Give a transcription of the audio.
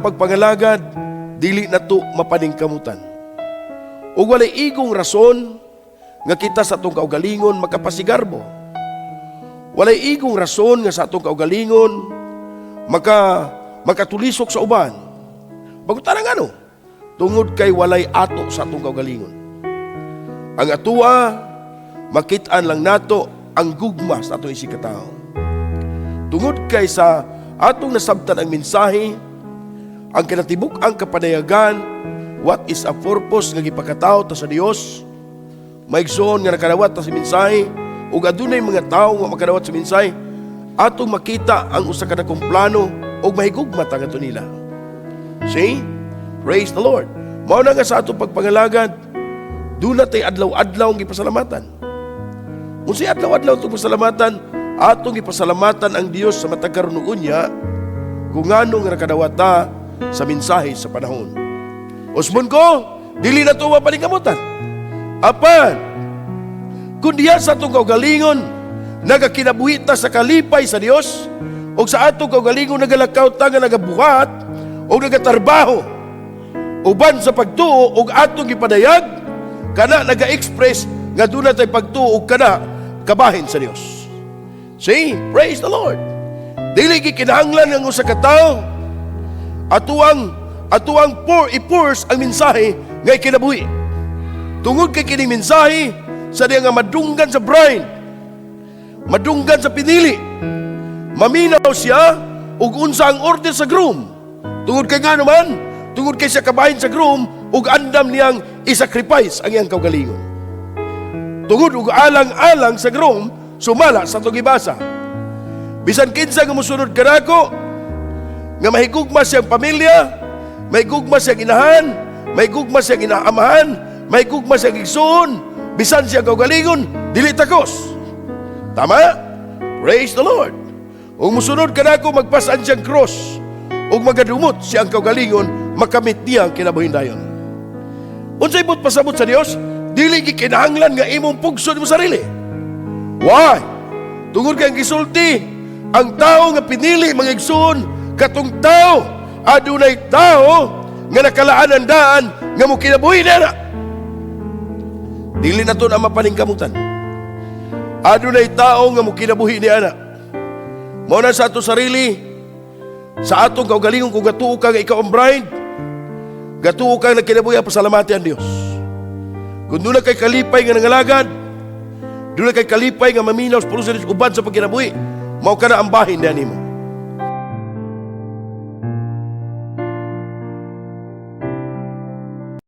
pagpangalagad, dili na to mapaningkamutan. O walay igong rason nga kita sa atong kaugalingon makapasigarbo. Walay igong rason nga sa atong kaugalingon makatulisok sa uban. Bagutan ang ano? Tungod kay walay ato sa atong kaugalingon. Ang atua, makitaan lang nato ang gugma sa atong isikatao. Tungod kay sa atong nasabtan ang mensahe, ang kinatibuk ang kapadayagan, what is a purpose nga gipakatao ta sa Dios, maigsoon nga nakadawat ta sa mensahe, ug adunay mga tawo nga makadawat sa mensahe, atong makita ang usa ka dakong plano ug mahigugma ta ngadto nila. See? Praise the Lord. Mao na nga sa atong pagpangalagad, doon natay adlaw-adlaw ang gipasalamatan. Unsay adlaw-adlaw itong pasalamatan, atong gipasalamatan ang Dios sa matag karon ug unya, kung ngano nga nakadawata sa mensahe sa panahon. Usmon ko, dili na ito mapaningkamutan. Apan, kung diya sa atong kaugalingon, nagakinabuhita sa kalipay sa Dios, o sa atong kaugalingon nagalakaw ta nga nagabuhat, o nagatarbaho, uban sa pagtuo, o atong ipadayag, kana naga-express nga doon natin pagtuo, o kana kabahin sa Dios. See? Praise the Lord. Dili gikinahanglan ng usa ka tawo atuang i-force ang mensahe nga kinabuhi. Tungod kay kining mensahe sa diya nga madunggan sa bride, madunggan sa pinili, maminaw siya ug unsa ang order sa groom. Tungod kay nga naman, tungod kay siya kabahin sa groom ug andam niyang i-sacrifice ang iyang kaugalingon. Tungod ug alang-alang sa groom sumala sa atong gibasa. Bisan kinsa nga mosunod kanako, nga mahigugma siyang pamilya, mahigugma siyang inahan, mahigugma siyang inaamahan, mahigugma siyang igsoon, bisan siyang kaugalingon, dili takos. Tama? Praise the Lord. Ug mosunod kanako, magpasan siyang cross, ug magadumot siyang kaugalingon, makamit niya ang kinabuhindayon. Unsay but pasabot sa Dios, dili gikinahanglan nga imong pugsod mo sarili. Why? Tungod kay ang gisulti, ang tao nga pinili mga igsoon, katong tao, adunay tao nga nakalaan ang daan nga mo kinabuhi na. Dili na to na mapaningkamutan. Adunay tao nga mo kinabuhi ni ana. Mao na sa ato sarili, sa atong kaugalingon kung gatuo ka nga ikaw ang bride, gatuo ka nga kinabuhi, pasalamati ang Dios. Kung doon na kay kalipay nga nangalagad, doon na kay kalipay nga maminaw sa pulo sa Dios uban sa pagkinabuhi, mao ka na ang bahin niya nimo.